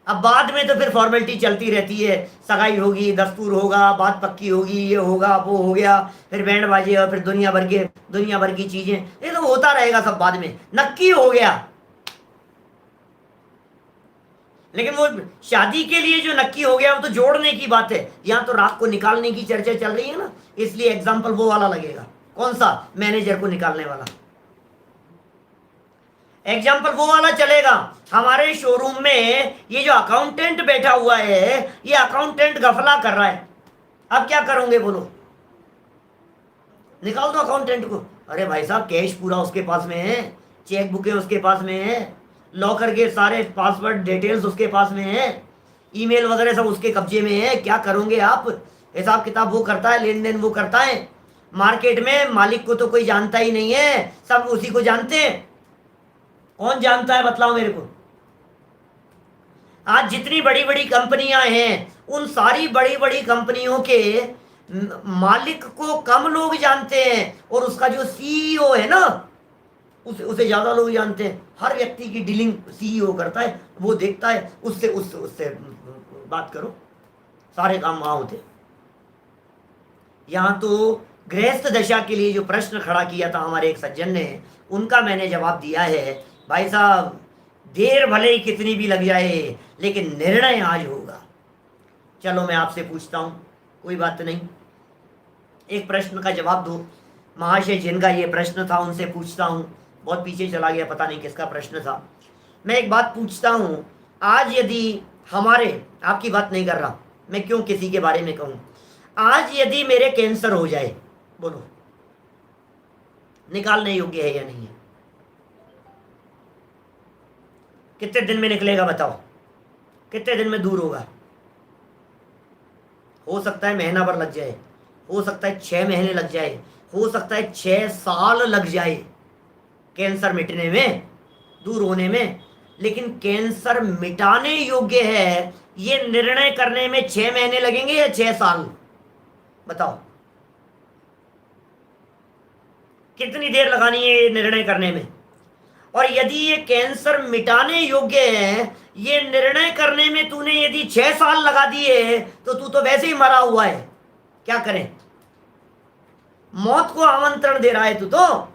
अब बाद में तो फिर फॉर्मेलिटी चलती रहती है, सगाई होगी, दस्तूर होगा, बात पक्की होगी, ये होगा, वो हो गया, फिर बैंड बाजे और फिर दुनिया भर की चीजें, ये तो होता रहेगा सब बाद में, नक्की हो गया। लेकिन वो शादी के लिए जो नक्की हो गया वो तो जोड़ने की बात है, यहां तो राख को निकालने की चर्चा चल रही है ना, इसलिए एग्जाम्पल वो वाला लगेगा। कौन सा? मैनेजर को निकालने वाला एग्जाम्पल वो वाला चलेगा। हमारे शोरूम में ये जो अकाउंटेंट बैठा हुआ है, ये अकाउंटेंट गफला कर रहा है, अब क्या करोगे बोलो? निकाल दो अकाउंटेंट को। अरे भाई साहब, कैश पूरा उसके पास में है, चेक बुकें उसके पास में है, लॉकर के सारे पासवर्ड डिटेल्स उसके पास में है, ईमेल वगैरह सब उसके कब्जे में है, क्या करोगे आप? हिसाब किताब वो करता है, लेन देन वो करता है। मार्केट में मालिक को तो कोई जानता ही नहीं है, सब उसी को जानते हैं। कौन जानता है बतलाओ मेरे को? आज जितनी बड़ी बड़ी कंपनियां हैं, उन सारी बड़ी बड़ी कंपनियों के मालिक को कम लोग जानते हैं, और उसका जो सीईओ है ना, उसे ज्यादा लोग जानते हैं। हर व्यक्ति की डीलिंग सीईओ करता है, वो देखता है, उससे उससे उससे बात करो, सारे काम वहां होते। यहां तो गृहस्थ दशा के लिए जो प्रश्न खड़ा किया था हमारे एक सज्जन ने, उनका मैंने जवाब दिया है। भाई साहब, देर भले ही कितनी भी लग जाए, लेकिन निर्णय आज होगा। चलो मैं आपसे पूछता हूं, कोई बात नहीं, एक प्रश्न का जवाब दो। महाशय जिनका ये प्रश्न था उनसे पूछता हूं, बहुत पीछे चला गया, पता नहीं किसका प्रश्न था। मैं एक बात पूछता हूं, आज यदि हमारे, आपकी बात नहीं कर रहा मैं, क्यों किसी के बारे में कहूं, आज यदि मेरे कैंसर हो जाए, बोलो निकालने योग्य है या नहीं है? कितने दिन में निकलेगा बताओ? कितने दिन में दूर होगा? हो सकता है महीना भर लग जाए, हो सकता है 6 महीने लग जाए, हो सकता है 6 साल लग जाए कैंसर मिटने में, दूर होने में। लेकिन कैंसर मिटाने योग्य है, ये निर्णय करने में 6 महीने लगेंगे या 6 साल? बताओ कितनी देर लगानी है ये निर्णय करने में? और यदि ये कैंसर मिटाने योग्य है, ये निर्णय करने में तूने यदि 6 साल लगा दिए, तो तू तो वैसे ही मरा हुआ है, क्या करें? मौत को आमंत्रण दे रहा है तू तो।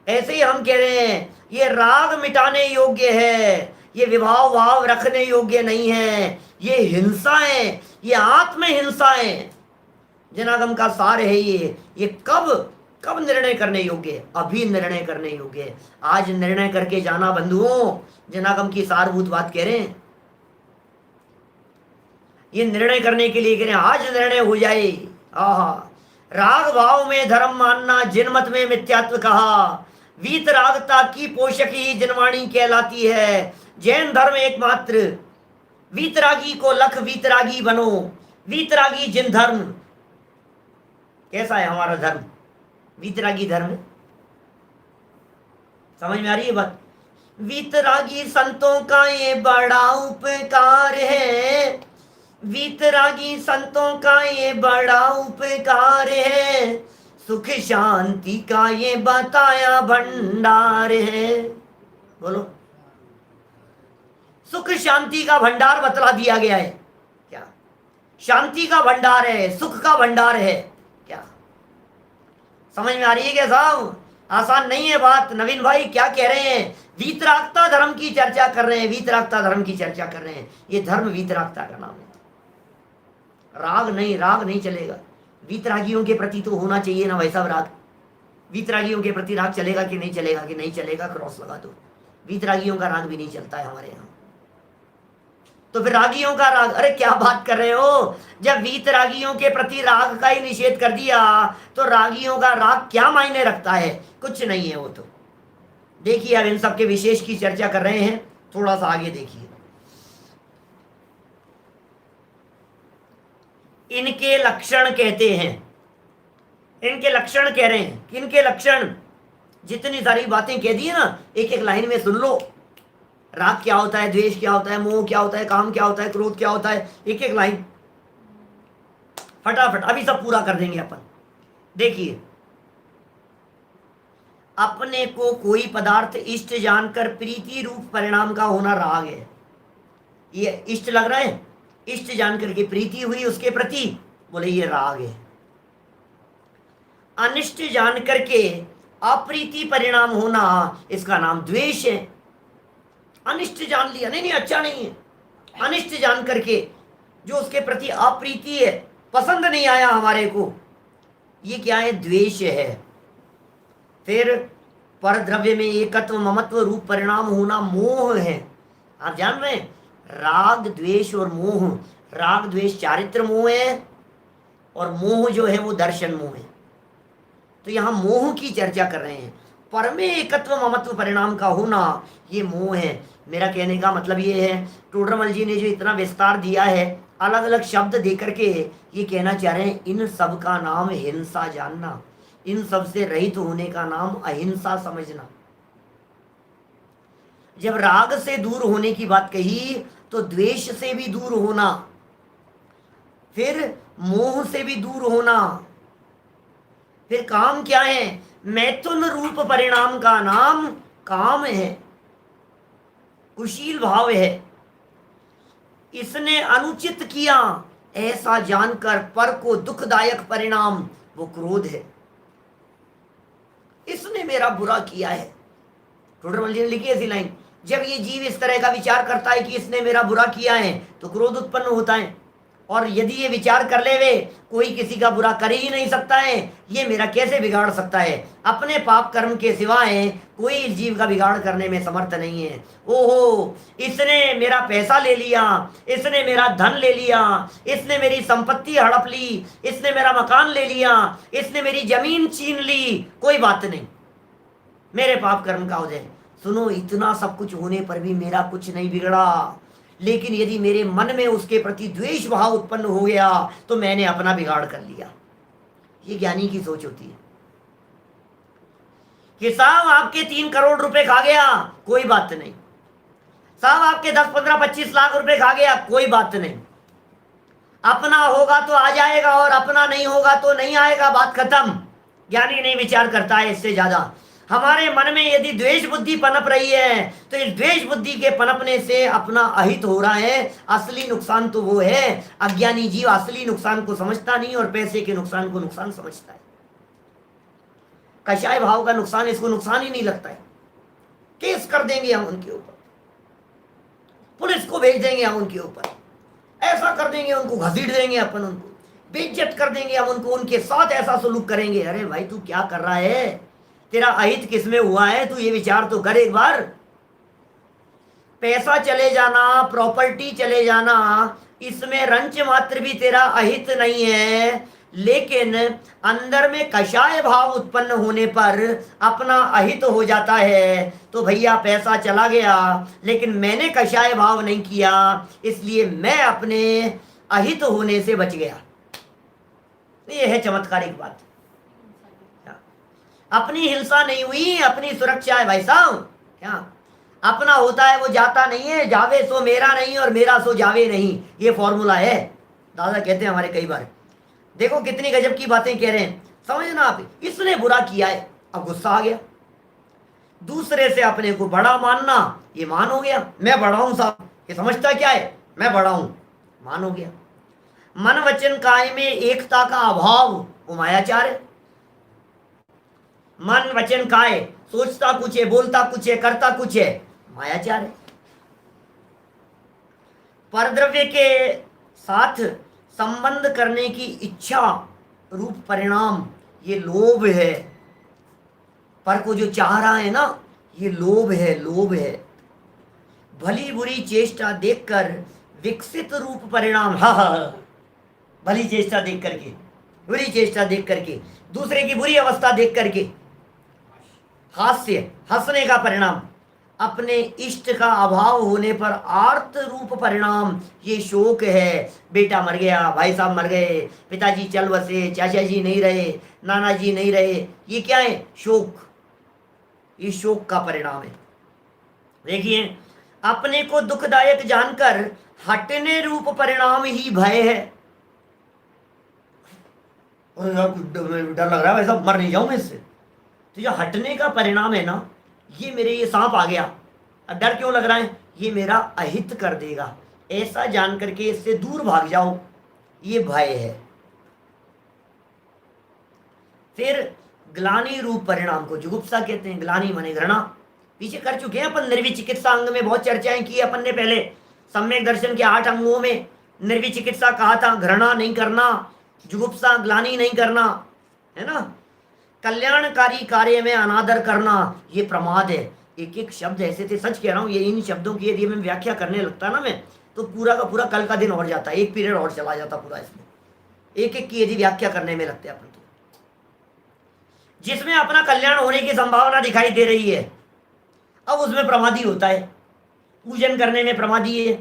ऐसे ही हम कह रहे हैं ये राग मिटाने योग्य है, ये विभाव भाव रखने योग्य नहीं है, ये हिंसा है, ये आत्म हिंसा है। जनागम का सार है ये कब कब निर्णय करने योग्य है? अभी निर्णय करने योग्य है। आज निर्णय करके जाना बंधुओं, जनागम की सारभूत बात कह रहे हैं। ये निर्णय करने के लिए कह रहे हैं, आज निर्णय हो जाए। आहा, राग भाव में धर्म मानना, जिनमत में मिथ्यात्व कहा, वीत रागता की पोषक ही जिनवाणी कहलाती है। जैन धर्म एकमात्र, वीतरागी को लख वीतरागी बनो, वीतरागी जिन धर्म। कैसा है हमारा धर्म? वीतरागी धर्म। समझ में आ रही है बात? वीतरागी संतों का ये बड़ा उपकार है, वीतरागी संतों का ये बड़ा उपकार है, सुख शांति का ये बताया भंडार है। बोलो, सुख शांति का भंडार बतला दिया गया है क्या? शांति का भंडार है, सुख का भंडार है क्या? समझ में आ रही है क्या साहब? आसान नहीं है बात। नवीन भाई क्या कह रहे हैं? वीतरागता धर्म की चर्चा कर रहे हैं, वीतरागता धर्म की चर्चा कर रहे हैं। ये धर्म वीतरागता का नाम है, राग नहीं चलेगा। वीतरागियों के प्रति तो होना चाहिए ना भाई साहब राग। वीतरागियों के प्रति राग चलेगा कि नहीं चलेगा? कि नहीं चलेगा, क्रॉस लगा दो। वीतरागियों का राग भी नहीं चलता है हमारे यहाँ, तो फिर रागियों का राग? अरे क्या बात कर रहे हो? जब वीतरागियों के प्रति राग का ही निषेध कर दिया, तो रागियों का राग क्या मायने रखता है? कुछ नहीं है वो तो। देखिए अब इन सबके विशेष की चर्चा कर रहे हैं, थोड़ा सा आगे देखिए। इनके लक्षण कहते हैं, इनके लक्षण कह रहे हैं कि इनके लक्षण, जितनी सारी बातें कह दी है ना, एक एक लाइन में सुन लो। राग क्या होता है, द्वेष क्या होता है, मोह क्या होता है, काम क्या होता है, क्रोध क्या होता है, एक एक लाइन फटाफट अभी सब पूरा कर देंगे अपन। देखिए, अपने को कोई पदार्थ इष्ट जानकर प्रीति रूप परिणाम का होना राग है। ये इष्ट लग रहा है, इष्ट जानकर के प्रीति हुई उसके प्रति, बोले ये राग है। अनिष्ट जानकर के अप्रीति परिणाम होना, इसका नाम द्वेष है। अनिष्ट जान लिया, नहीं नहीं अच्छा नहीं है, अनिष्ट जान करके जो उसके प्रति अप्रीति है, पसंद नहीं आया हमारे को, ये क्या है, द्वेष है। फिर पर द्रव्य में एकत्व ममत्व रूप परिणाम होना मोह है। आप जान रहे हैं, राग द्वेष और मोह, राग द्वेष चारित्र मोह है और मोह जो है वो दर्शन मोह है। तो यहां मोह की चर्चा कर रहे हैं। पर में एकत्व ममत्व परिणाम का होना ये मोह है। मेरा कहने का मतलब ये है, टोडरमल जी ने जो इतना विस्तार दिया है, अलग अलग शब्द दे करके ये कहना चाह रहे हैं, इन सब का नाम हिंसा जानना, इन सब से रहित होने का नाम अहिंसा समझना। जब राग से दूर होने की बात कही तो द्वेष से भी दूर होना, फिर मोह से भी दूर होना, फिर काम क्या है, मैथुन रूप परिणाम का नाम काम है, कुशील भाव है। इसने अनुचित किया ऐसा जानकर पर को दुखदायक परिणाम वो क्रोध है। इसने मेरा बुरा किया है, टोडरमल जी ने लिखी ऐसी लाइन, जब ये जीव इस तरह का विचार करता है कि इसने मेरा बुरा किया है तो क्रोध उत्पन्न होता है। और यदि ये विचार कर ले वे, कोई किसी का बुरा कर ही नहीं सकता है, ये मेरा कैसे बिगाड़ सकता है, अपने पाप कर्म के सिवाय कोई इस जीव का बिगाड़ करने में समर्थ नहीं है। ओहो, इसने मेरा पैसा ले लिया, इसने मेरा धन ले लिया, इसने मेरी संपत्ति हड़प ली, इसने मेरा मकान ले लिया, इसने मेरी जमीन छीन ली, कोई बात नहीं, मेरे पाप कर्म का हो जाए। सुनो, इतना सब कुछ होने पर भी मेरा कुछ नहीं बिगड़ा, लेकिन यदि मेरे मन में उसके प्रति द्वेष भाव उत्पन्न हो गया तो मैंने अपना बिगाड़ कर लिया। ये ज्ञानी की सोच होती है कि साहब आपके 3 करोड़ रुपए खा गया, कोई बात नहीं, साहब आपके 10, 15, 25 लाख रुपए खा गया, कोई बात नहीं, अपना होगा तो आ जाएगा और अपना नहीं होगा तो नहीं आएगा, बात खत्म। ज्ञानी नहीं विचार करता है इससे ज्यादा। हमारे मन में यदि द्वेष बुद्धि पनप रही है तो इस द्वेष बुद्धि के पनपने से अपना अहित हो रहा है। असली नुकसान तो वो है, अज्ञानी जीव असली नुकसान को समझता नहीं और पैसे के नुकसान को नुकसान समझता है। कषाय भाव का नुकसान इसको नुकसान ही नहीं लगता है। केस कर देंगे हम उनके ऊपर, पुलिस को भेज देंगे हम उनके ऊपर, ऐसा कर देंगे, उनको घसीट देंगे अपन, उनको बेइज्जत कर देंगे हम, उनको उनके साथ ऐसा सलूक करेंगे। अरे भाई तू क्या कर रहा है, तेरा अहित किसमें हुआ है, तू ये विचार तो कर एक बार। पैसा चले जाना, प्रॉपर्टी चले जाना, इसमें रंच मात्र भी तेरा अहित नहीं है, लेकिन अंदर में कषाय भाव उत्पन्न होने पर अपना अहित हो जाता है। तो भैया पैसा चला गया लेकिन मैंने कषाय भाव नहीं किया, इसलिए मैं अपने अहित होने से बच गया। ये है चमत्कारिक बात। अपनी हिंसा नहीं हुई, अपनी सुरक्षा है भाई साहब। क्या अपना होता है वो जाता नहीं है, जावे सो मेरा नहीं और मेरा सो जावे नहीं, ये फॉर्मूला है। दादा कहते हैं हमारे कई बार। देखो कितनी गजब की बातें कह रहे हैं, समझना आप। इसने बुरा किया है, अब गुस्सा आ गया, दूसरे से अपने को बड़ा मानना, ये मान हो गया, मैं बड़ा हूं साहब, ये समझता क्या है, मैं बड़ा हूं, मान हो गया। मन वचन काय में एकता का अभाव, वो मायाचार है। मन वचन काय, सोचता कुछ है, बोलता कुछ है, करता कुछ है, मायाचार है। परद्रव्य के साथ संबंध करने की इच्छा रूप परिणाम, ये लोभ है। पर को जो चाह रहा है ना, ये लोभ है, लोभ है। भली बुरी चेष्टा देखकर विकसित रूप परिणाम, भली चेष्टा देख करके, बुरी चेष्टा देख करके, दूसरे की बुरी अवस्था देख करके हास्य, हंसने का परिणाम। अपने इष्ट का अभाव होने पर आर्त रूप परिणाम ये शोक है। बेटा मर गया, भाई साहब मर गए, पिताजी चल बसे, चाचा जी नहीं रहे, नाना जी नहीं रहे, ये क्या है? शोक। ये शोक का परिणाम है। देखिए, अपने को दुखदायक जानकर हटने रूप परिणाम ही भय है। और यार डर लग रहा है, वैसा मर नहीं जाऊं मैं इससे। तो जो हटने का परिणाम है ना, ये मेरे ये सांप आ गया, अब डर क्यों लग रहा है? ये मेरा अहित कर देगा, ऐसा जान करके इससे दूर भाग जाओ, ये भय है। फिर ग्लानि रूप परिणाम को जुगुप्सा कहते हैं। ग्लानि माने घृणा। पीछे कर चुके हैं अपन, निर्विचिकित्सा अंग में बहुत चर्चाएं की अपन ने पहले। सम्यक दर्शन के 8 अंगों में निर्विचिकित्सा कहा था, घृणा नहीं करना, जुगुप्सा ग्लानि नहीं करना, है ना। कल्याणकारी कार्य में अनादर करना, ये प्रमाद है। एक एक शब्द ऐसे थे, सच कह रहा हूँ, ये इन शब्दों की यदि मैं व्याख्या करने लगता ना मैं, तो पूरा का पूरा कल का दिन और जाता, एक पीरियड और चला जाता पूरा इसमें, एक एक की यदि व्याख्या करने में लगते अपन तो। जिसमें अपना कल्याण होने की संभावना दिखाई दे रही है, अब उसमें प्रमादी होता है। पूजन करने में प्रमादी है,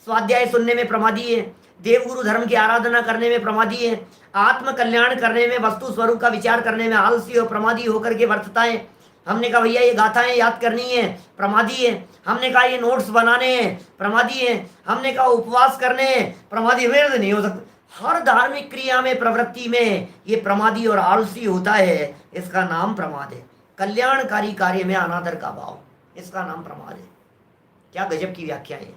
स्वाध्याय सुनने में प्रमादी है, देवगुरु धर्म की आराधना करने में प्रमादी है, आत्म कल्याण करने में, वस्तु स्वरूप का विचार करने में आलसी और प्रमादी होकर के वर्तता है। हमने कहा भैया ये गाथाएं याद करनी है, प्रमादी है। हमने कहा ये नोट्स बनाने हैं, प्रमादी है। हमने कहा उपवास करने हैं, प्रमादी। मेरे से नहीं हो सकता। हर धार्मिक क्रिया में, प्रवृत्ति में ये प्रमादी और आलसी होता है, इसका नाम प्रमाद है। कल्याणकारी कार्य में अनादर का भाव, इसका नाम प्रमाद है। क्या गजब की व्याख्या है।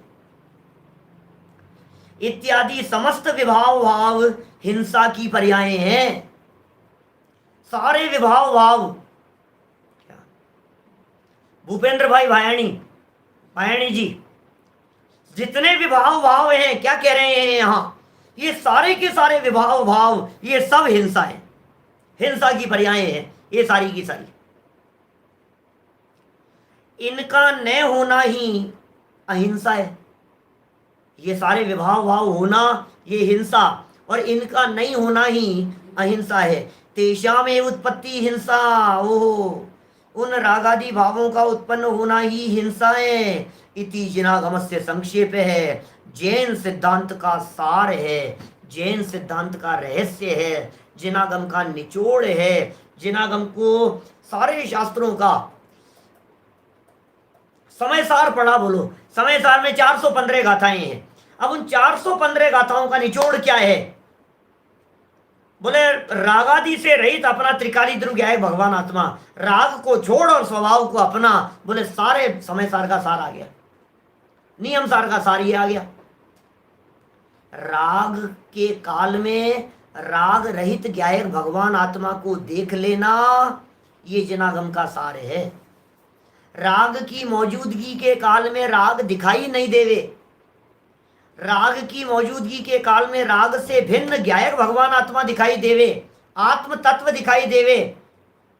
इत्यादि समस्त विभाव भाव हिंसा की पर्याय हैं। सारे विभाव भाव, क्या भूपेंद्र भाई भायाणी जी, जितने विभाव भाव हैं, क्या कह रहे हैं यहां? ये सारे के सारे विभाव भाव, ये सब हिंसा है, हिंसा की पर्याय है ये सारी की सारी। इनका न होना ही अहिंसा है। ये सारे विभाव भाव होना ये हिंसा, और इनका नहीं होना ही अहिंसा है। तेषामेव उत्पत्ति हिंसा, ओह, उन रागादि भावों का उत्पन्न होना ही हिंसा है। इति जिनागमस्य संक्षेप है, जैन सिद्धांत का सार है, जैन सिद्धांत का रहस्य है, जिनागम का निचोड़ है। जिनागम को सारे शास्त्रों का समय सार पढ़ा, बोलो समय सार में 415 गाथाएं हैं। अब उन 415 गाथाओं का निचोड़ क्या है? बोले रागादि से रहित अपना त्रिकाली ध्रुव ज्ञायक भगवान आत्मा, राग को छोड़ और स्वभाव को अपना। बोले सारे समय सार का सार आ गया, नियम सार का सार ये आ गया। राग के काल में राग रहित ज्ञायक भगवान आत्मा को देख लेना, ये जिनागम का सार है। राग की मौजूदगी के काल में राग दिखाई नहीं देवे, राग की मौजूदगी के काल में राग से भिन्न ज्ञायक भगवान आत्मा दिखाई देवे, आत्म तत्व दिखाई देवे,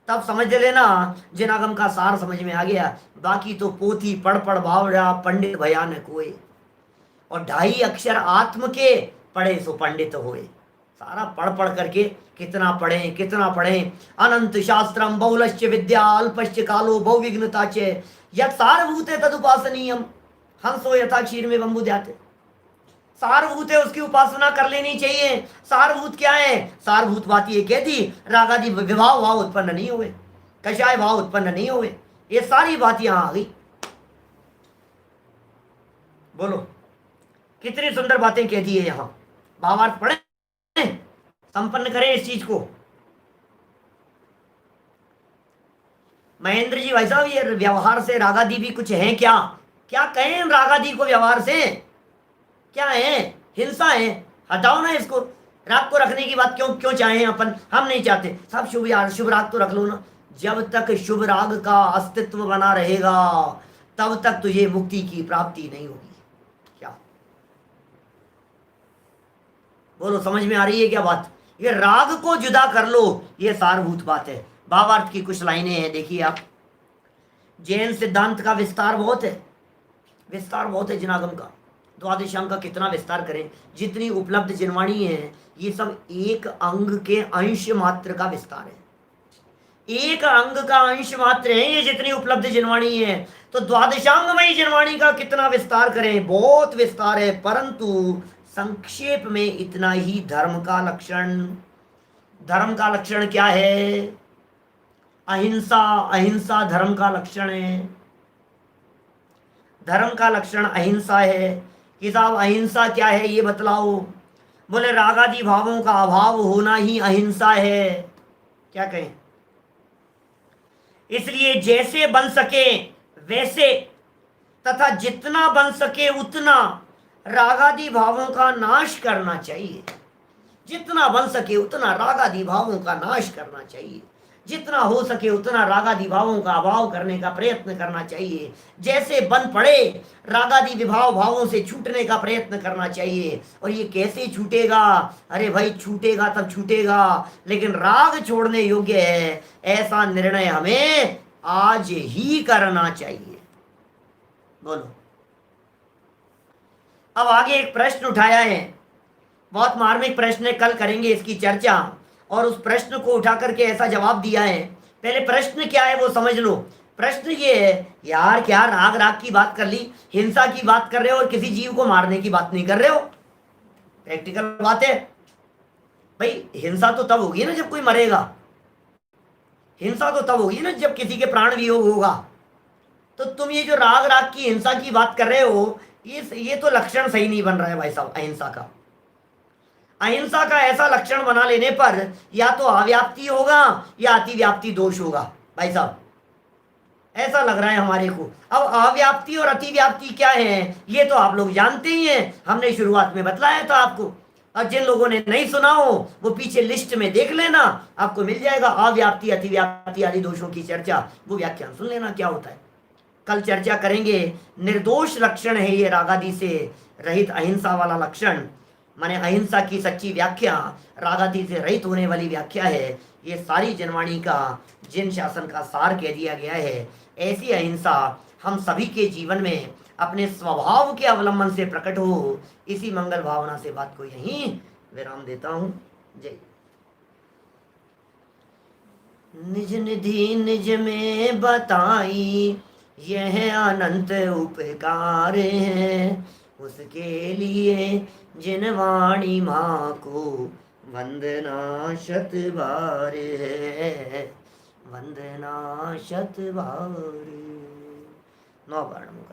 तब समझ लेना जिनागम का सार समझ में आ गया। बाकी तो पोथी पढ़ पढ़ भावड़ा पंडित भयान कोई, और 2.5 अक्षर आत्म के पढ़े सो पंडित होए। सारा पढ़ पढ़ करके कितना पढ़ें कितना पढ़ें। अनंत शास्त्रम बहुलश्च विद्या अल्पश्च कालो बहुविघ्नता च यत् सारभूत है तदुपासनीयम हंसो यथा क्षीर में बंबुद्याते। सारभूत है, उसकी उपासना कर लेनी चाहिए। सारभूत क्या है? सारभूत बात ये कहती रागादि विभाव भाव उत्पन्न नहीं हुए, कषाय भाव उत्पन्न नहीं हुए। ये सारी बात यहां आ गई। बोलो कितनी सुंदर बातें कह दी है यहां। भावार्थ पढ़े, संपन्न करें इस चीज को। महेंद्र जी भाई साहब, ये व्यवहार से रागादि भी कुछ है क्या? क्या कहें रागादि को व्यवहार से? क्या है? हिंसा है। हटाओ ना इसको। राग को रखने की बात क्यों चाहें अपन? हम नहीं चाहते। सब शुभ यार, शुभ राग तो रख लो ना। जब तक शुभ राग का अस्तित्व बना रहेगा तब तक तुझे मुक्ति की प्राप्ति नहीं होगी। क्या बोलो, समझ में आ रही है क्या बात? ये राग को जुदा कर लो, ये सारभूत बात है। भावार्थ की कुछ लाइनें हैं, देखिए आप। जैन सिद्धांत का विस्तार बहुत है, विस्तार बहुत है जिनागम का। द्वादशांग का कितना विस्तार करें। जितनी उपलब्ध जिनवाणी है ये सब एक अंग के अंश मात्र का विस्तार है। एक अंग का अंश मात्र है ये जितनी उपलब्ध जिनवाणी है। तो द्वादशांगमयी जिनवाणी का कितना विस्तार करें, बहुत विस्तार है, परंतु संक्षेप में इतना ही। धर्म का लक्षण, धर्म का लक्षण क्या है? अहिंसा, अहिंसा धर्म का लक्षण है। धर्म का लक्षण अहिंसा है कि साहब अहिंसा क्या है ये बतलाओ। बोले रागादि भावों का अभाव होना ही अहिंसा है। क्या कहें? इसलिए जैसे बन सके वैसे तथा जितना बन सके उतना रागादि भावों का नाश करना चाहिए। जितना बन सके उतना रागादि भावों का नाश करना चाहिए। जितना हो सके उतना रागादि भावों का अभाव करने का प्रयत्न करना चाहिए। जैसे बन पड़े रागादि विभाव भावों से छूटने का प्रयत्न करना चाहिए। और ये कैसे छूटेगा? अरे भाई छूटेगा तब छूटेगा, लेकिन राग छोड़ने योग्य है ऐसा निर्णय हमें आज ही करना चाहिए। बोलो। अब आगे एक प्रश्न उठाया है, बहुत मार्मिक प्रश्न है, कल करेंगे इसकी चर्चा। और उस प्रश्न को उठा करके ऐसा जवाब दिया है। पहले प्रश्न क्या है वो समझ लो। प्रश्न ये है, यार क्या राग राग की बात कर ली, हिंसा की बात कर रहे हो और किसी जीव को मारने की बात नहीं कर रहे हो? प्रैक्टिकल बात है भाई। हिंसा तो तब होगी ना जब कोई मरेगा। हिंसा तो तब होगी ना जब किसी के प्राण वियोग होगा। तो तुम ये जो राग राग की हिंसा की बात कर रहे हो, ये तो लक्षण सही नहीं बन रहा है भाई साहब अहिंसा का। अहिंसा का ऐसा लक्षण बना लेने पर या तो अव्याप्ति होगा या अतिव्याप्ति दोष होगा भाई साहब, ऐसा लग रहा है हमारे को। अब अव्याप्ति और अतिव्याप्ति क्या है ये तो आप लोग जानते ही हैं, हमने शुरुआत में बतलाया था आपको। और जिन लोगों ने नहीं सुना हो वो पीछे लिस्ट में देख लेना, आपको मिल जाएगा अव्याप्ति अतिव्याप्ति आदि दोषों की चर्चा, वो व्याख्यान सुन लेना क्या होता है। कल चर्चा करेंगे। निर्दोष लक्षण है ये रागादि से रहित अहिंसा वाला लक्षण, माने अहिंसा की सच्ची व्याख्या रागादि से रहित होने वाली व्याख्या है। ये सारी जनवाणी का जिन शासन का सार कह दिया गया है। ऐसी अहिंसा हम सभी के जीवन में अपने स्वभाव के अवलंबन से प्रकट हो, इसी मंगल भावना से बात को यहीं विराम देता हूँ। जय। निज निधि निज में बताई यह अनंत उपकार है, उसके लिए जिनवाणी माँ को वंदना शत बार है, वंदना शत बार। नौ बार नमो।